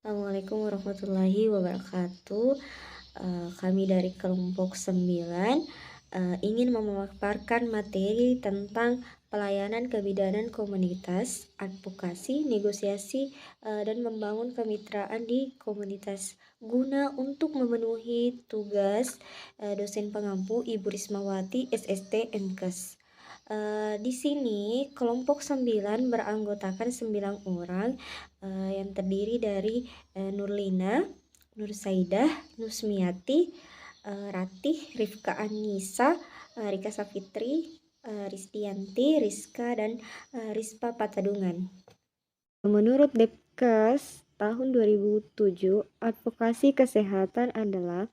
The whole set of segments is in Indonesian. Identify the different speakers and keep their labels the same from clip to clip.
Speaker 1: Assalamualaikum warahmatullahi wabarakatuh. Kami dari kelompok 9 ingin memaparkan materi tentang pelayanan kebidanan komunitas, advokasi, negosiasi, dan membangun kemitraan di komunitas guna untuk memenuhi tugas dosen pengampu Ibu Rismawati SST MKes. Di sini kelompok 9 beranggotakan 9 orang yang terdiri dari Nurlina, Nursaidah, Nusmiati, Ratih, Rifka Anissa, Rika Safitri, Risdianti, Rizka, dan Rispa Patadungan. Menurut Depkes tahun 2007, advokasi kesehatan adalah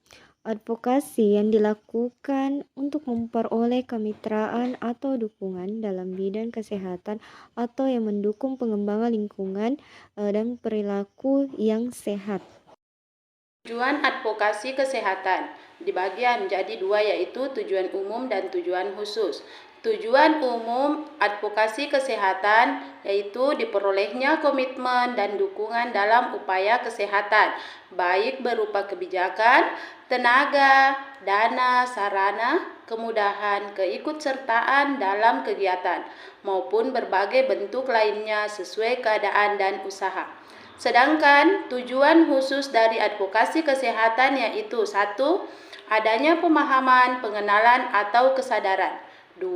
Speaker 1: advokasi yang dilakukan untuk memperoleh kemitraan atau dukungan dalam bidang kesehatan atau yang mendukung pengembangan lingkungan dan perilaku yang sehat.
Speaker 2: Tujuan advokasi kesehatan dibagi menjadi dua, yaitu tujuan umum dan tujuan khusus. Tujuan umum advokasi kesehatan yaitu diperolehnya komitmen dan dukungan dalam upaya kesehatan, baik berupa kebijakan, tenaga, dana, sarana, kemudahan, keikutsertaan dalam kegiatan, maupun berbagai bentuk lainnya sesuai keadaan dan usaha. Sedangkan tujuan khusus dari advokasi kesehatan yaitu 1. Adanya pemahaman, pengenalan, atau kesadaran. 2.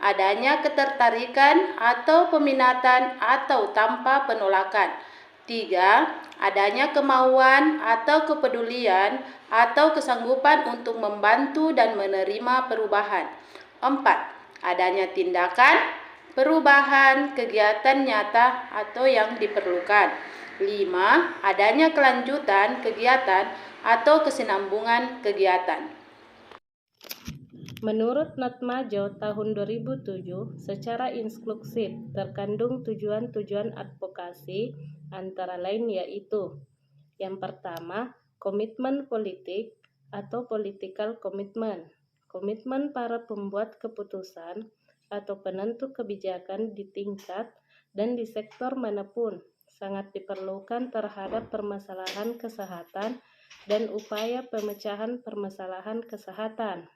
Speaker 2: Adanya ketertarikan atau peminatan atau tanpa penolakan. 3. Adanya kemauan atau kepedulian atau kesanggupan untuk membantu dan menerima perubahan. 4. Adanya tindakan, perubahan, kegiatan nyata atau yang diperlukan. 5. Adanya kelanjutan kegiatan atau kesinambungan kegiatan.
Speaker 3: Menurut Natmajo tahun 2007, secara inklusif terkandung tujuan-tujuan advokasi antara lain yaitu: yang pertama, komitmen politik atau political commitment. Komitmen para pembuat keputusan atau penentu kebijakan di tingkat dan di sektor manapun sangat diperlukan terhadap permasalahan kesehatan dan upaya pemecahan permasalahan kesehatan.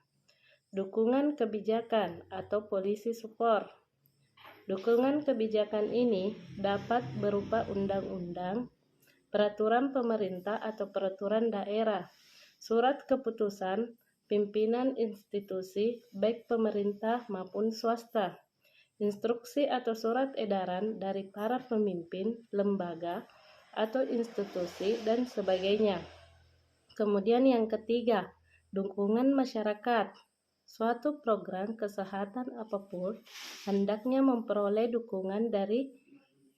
Speaker 3: Dukungan kebijakan atau policy support. Dukungan kebijakan ini dapat berupa undang-undang, peraturan pemerintah atau peraturan daerah, surat keputusan pimpinan institusi baik pemerintah maupun swasta, instruksi atau surat edaran dari para pemimpin, lembaga, atau institusi, dan sebagainya. Kemudian yang ketiga, dukungan masyarakat. Suatu program kesehatan apapun hendaknya memperoleh dukungan dari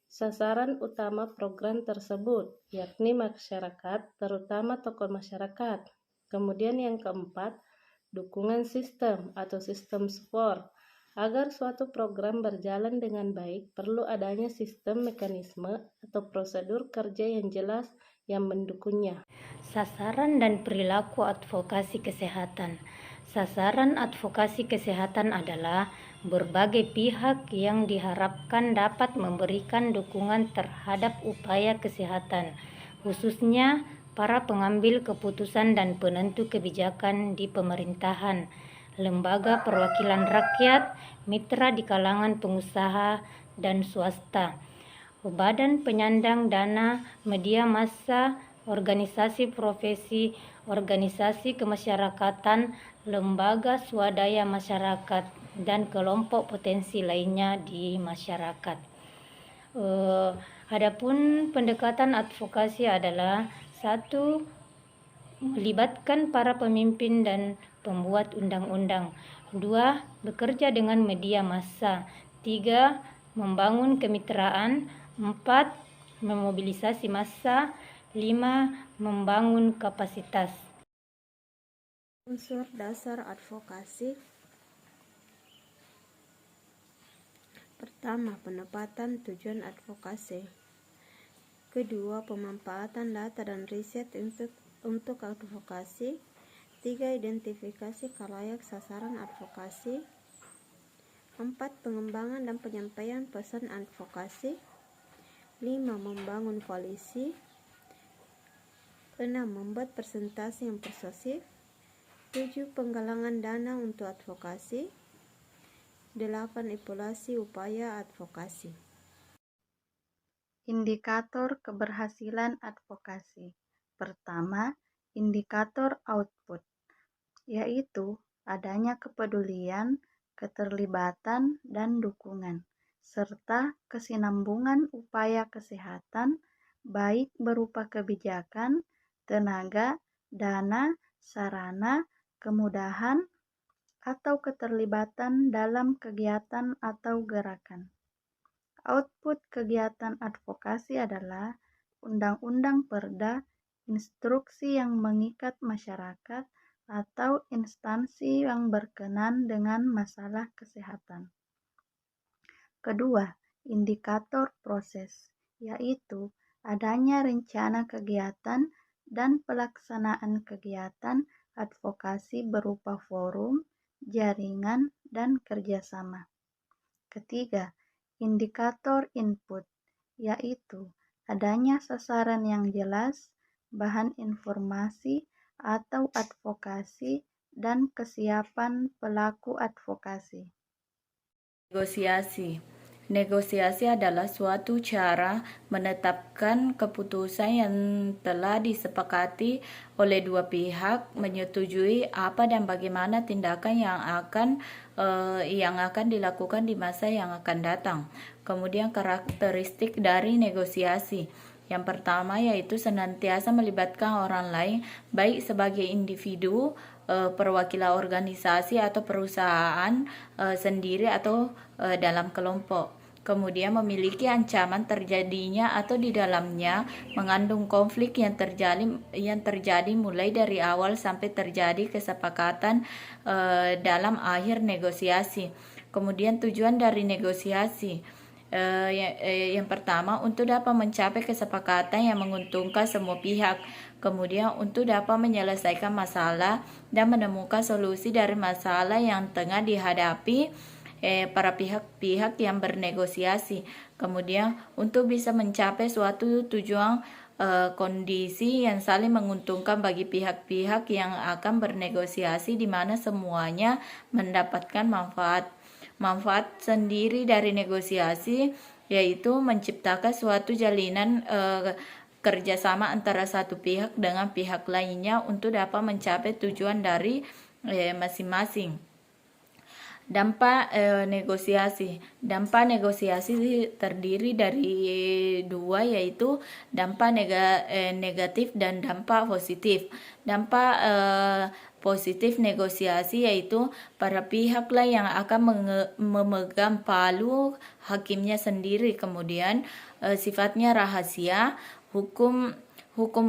Speaker 3: sasaran utama program tersebut, yakni masyarakat, terutama tokoh masyarakat. Kemudian yang keempat, dukungan sistem atau sistem support. Agar suatu program berjalan dengan baik, perlu adanya sistem, mekanisme, atau prosedur kerja yang jelas yang mendukungnya.
Speaker 4: Sasaran dan perilaku advokasi kesehatan. Sasaran advokasi kesehatan adalah berbagai pihak yang diharapkan dapat memberikan dukungan terhadap upaya kesehatan, khususnya para pengambil keputusan dan penentu kebijakan di pemerintahan, lembaga perwakilan rakyat, mitra di kalangan pengusaha dan swasta, badan penyandang dana, media massa, organisasi profesi, organisasi kemasyarakatan, lembaga swadaya masyarakat, dan kelompok potensi lainnya di masyarakat. Adapun pendekatan advokasi adalah: 1. Melibatkan para pemimpin dan pembuat undang-undang. 2. Bekerja dengan media massa. 3. Membangun kemitraan. 4. Memobilisasi massa. 5. Membangun kapasitas.
Speaker 1: Unsur dasar advokasi. Pertama, penempatan tujuan advokasi. Kedua, pemanfaatan data dan riset untuk advokasi. 3. Identifikasi khalayak sasaran advokasi. 4. Pengembangan dan penyampaian pesan advokasi. 5. Membangun koalisi. 6. Membuat presentasi yang persuasif. 7. Penggalangan dana untuk advokasi. 8. Evaluasi upaya advokasi.
Speaker 5: Indikator keberhasilan advokasi. Pertama, indikator output, yaitu adanya kepedulian, keterlibatan, dan dukungan, serta kesinambungan upaya kesehatan, baik berupa kebijakan, tenaga, dana, sarana, kemudahan, atau keterlibatan dalam kegiatan atau gerakan. Output kegiatan advokasi adalah undang-undang perda, instruksi yang mengikat masyarakat, atau instansi yang berkenan dengan masalah kesehatan. Kedua, indikator proses, yaitu adanya rencana kegiatan dan pelaksanaan kegiatan advokasi berupa forum, jaringan, dan kerjasama. Ketiga, indikator input, yaitu adanya sasaran yang jelas, bahan informasi atau advokasi, dan kesiapan pelaku advokasi.
Speaker 6: Negosiasi. Negosiasi adalah suatu cara menetapkan keputusan yang telah disepakati oleh dua pihak, menyetujui apa dan bagaimana tindakan yang akan dilakukan di masa yang akan datang. Kemudian karakteristik dari negosiasi. Yang pertama yaitu senantiasa melibatkan orang lain, baik sebagai individu, perwakilan organisasi atau perusahaan sendiri atau dalam kelompok. Kemudian memiliki ancaman terjadinya atau di dalamnya mengandung konflik yang terjadi mulai dari awal sampai terjadi kesepakatan dalam akhir negosiasi. Kemudian tujuan dari negosiasi. Yang pertama, untuk dapat mencapai kesepakatan yang menguntungkan semua pihak. Kemudian untuk dapat menyelesaikan masalah dan menemukan solusi dari masalah yang tengah dihadapi para pihak-pihak yang bernegosiasi. Kemudian untuk bisa mencapai suatu tujuan kondisi yang saling menguntungkan bagi pihak-pihak yang akan bernegosiasi, di mana semuanya mendapatkan manfaat sendiri dari negosiasi, yaitu menciptakan suatu jalinan kerjasama antara satu pihak dengan pihak lainnya untuk dapat mencapai tujuan dari masing-masing. Dampak negosiasi. Dampak negosiasi terdiri dari dua, yaitu dampak negatif dan dampak positif. Dampak positif negosiasi yaitu para pihaklah yang akan memegang palu hakimnya sendiri. Kemudian sifatnya rahasia, hukum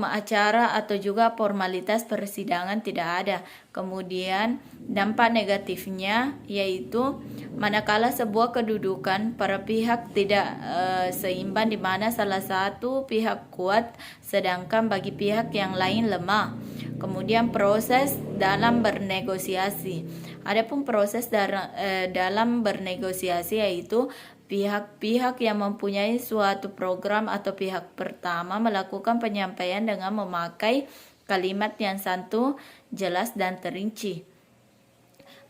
Speaker 6: acara atau juga formalitas persidangan tidak ada. Kemudian dampak negatifnya yaitu manakala sebuah kedudukan para pihak tidak seimbang, di mana salah satu pihak kuat sedangkan bagi pihak yang lain lemah. Kemudian proses dalam bernegosiasi. Adapun proses dalam bernegosiasi yaitu pihak-pihak yang mempunyai suatu program atau pihak pertama melakukan penyampaian dengan memakai kalimat yang santun, jelas, dan terinci.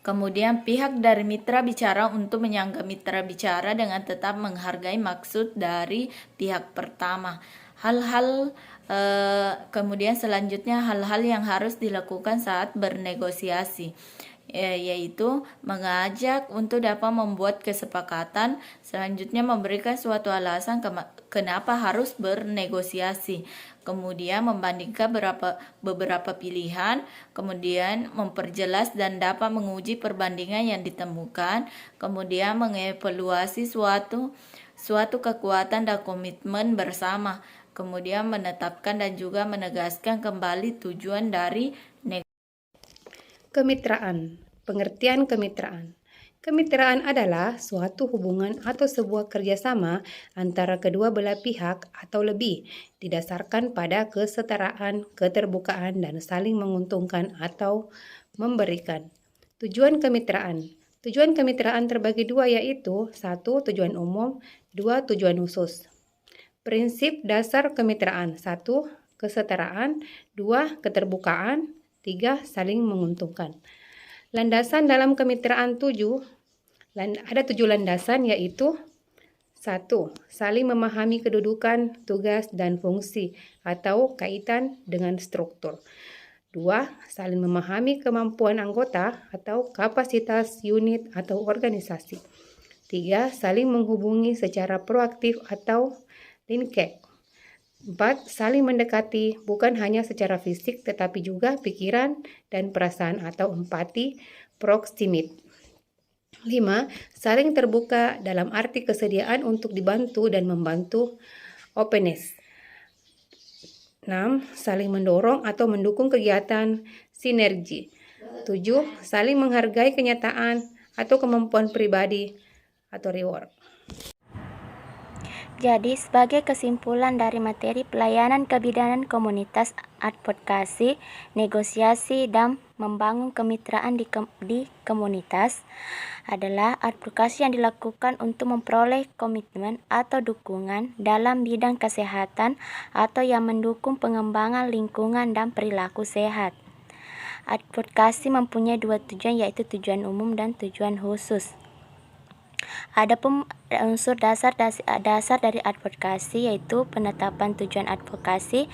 Speaker 6: Kemudian pihak dari mitra bicara untuk menyanggah mitra bicara dengan tetap menghargai maksud dari pihak pertama. Kemudian selanjutnya hal-hal yang harus dilakukan saat bernegosiasi, yaitu mengajak untuk dapat membuat kesepakatan. Selanjutnya memberikan suatu alasan kenapa harus bernegosiasi. Kemudian membandingkan beberapa pilihan. Kemudian memperjelas dan dapat menguji perbandingan yang ditemukan. Kemudian mengevaluasi suatu kekuatan dan komitmen bersama. Kemudian menetapkan dan juga menegaskan kembali tujuan dari negosiasi.
Speaker 4: Kemitraan. Pengertian kemitraan. Kemitraan adalah suatu hubungan atau sebuah kerjasama antara kedua belah pihak atau lebih, didasarkan pada kesetaraan, keterbukaan, dan saling menguntungkan atau memberikan. Tujuan kemitraan. Tujuan kemitraan terbagi dua, yaitu 1. Tujuan umum, 2. Tujuan khusus. Prinsip dasar kemitraan. 1. kesetaraan, 2. keterbukaan, 3. saling menguntungkan. Landasan dalam kemitraan 7, ada 7 landasan, yaitu 1. Saling memahami kedudukan, tugas, dan fungsi atau kaitan dengan struktur. 2. Saling memahami kemampuan anggota atau kapasitas unit atau organisasi. 3. Saling menghubungi secara proaktif atau linkage. 4. Saling mendekati bukan hanya secara fisik tetapi juga pikiran dan perasaan atau empati, proximity. 5. Saling terbuka dalam arti kesediaan untuk dibantu dan membantu, openness. 6. Saling mendorong atau mendukung kegiatan, sinergi. 7. Saling menghargai kenyataan atau kemampuan pribadi atau reward.
Speaker 7: Jadi, sebagai kesimpulan dari materi pelayanan kebidanan komunitas, advokasi, negosiasi, dan membangun kemitraan di komunitas adalah advokasi yang dilakukan untuk memperoleh komitmen atau dukungan dalam bidang kesehatan atau yang mendukung pengembangan lingkungan dan perilaku sehat. Advokasi mempunyai 2 tujuan, yaitu tujuan umum dan tujuan khusus. Adapun unsur dasar dari advokasi yaitu penetapan tujuan advokasi,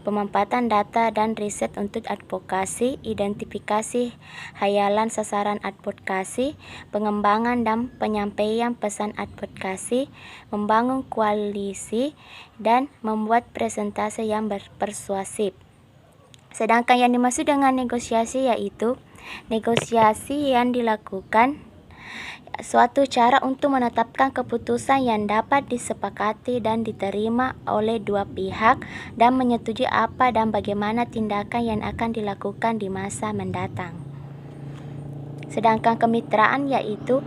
Speaker 7: pemanfaatan data dan riset untuk advokasi, identifikasi hayalan sasaran advokasi, pengembangan dan penyampaian pesan advokasi, membangun koalisi, dan membuat presentase yang persuasif. Sedangkan yang dimaksud dengan negosiasi yaitu negosiasi yang dilakukan suatu cara untuk menetapkan keputusan yang dapat disepakati dan diterima oleh dua pihak dan menyetujui apa dan bagaimana tindakan yang akan dilakukan di masa mendatang. Sedangkan kemitraan yaitu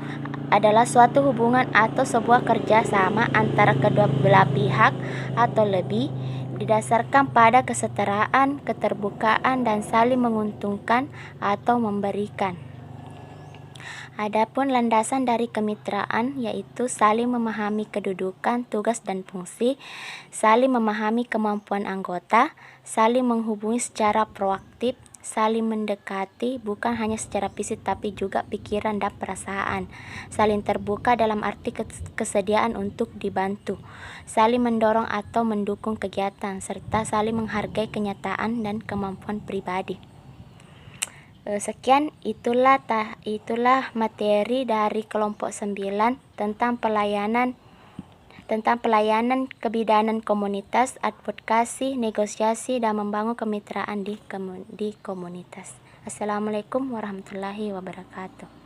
Speaker 7: adalah suatu hubungan atau sebuah kerjasama antara kedua belah pihak atau lebih, didasarkan pada kesetaraan, keterbukaan, dan saling menguntungkan atau memberikan. Adapun landasan dari kemitraan yaitu saling memahami kedudukan, tugas, dan fungsi, saling memahami kemampuan anggota, saling menghubungi secara proaktif, saling mendekati bukan hanya secara fisik tapi juga pikiran dan perasaan, saling terbuka dalam arti kesediaan untuk dibantu, saling mendorong atau mendukung kegiatan, serta saling menghargai kenyataan dan kemampuan pribadi. Sekian itulah materi dari kelompok 9 tentang pelayanan kebidanan komunitas, advokasi, negosiasi, dan membangun kemitraan di komunitas. Assalamualaikum warahmatullahi wabarakatuh.